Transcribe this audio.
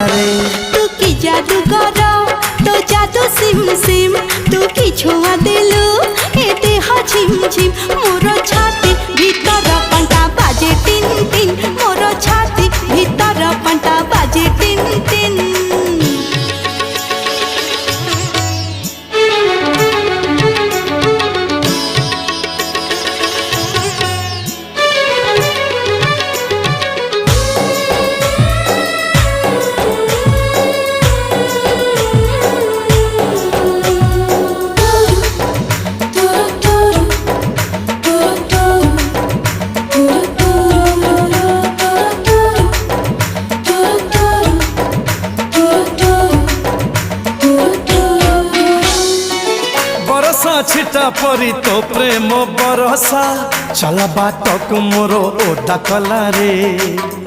तू की जादू करो तो जादू सिम सिम तू की छुआ दिलु ए देह झिम झिम मोर छाती भीतर पंटा बाजे टिन टिन मोर छाती भीतर पंटा बाजे टिन टिन छिटा परी तो प्रेम बरसा चला बाटक मोर ओदा कला रे।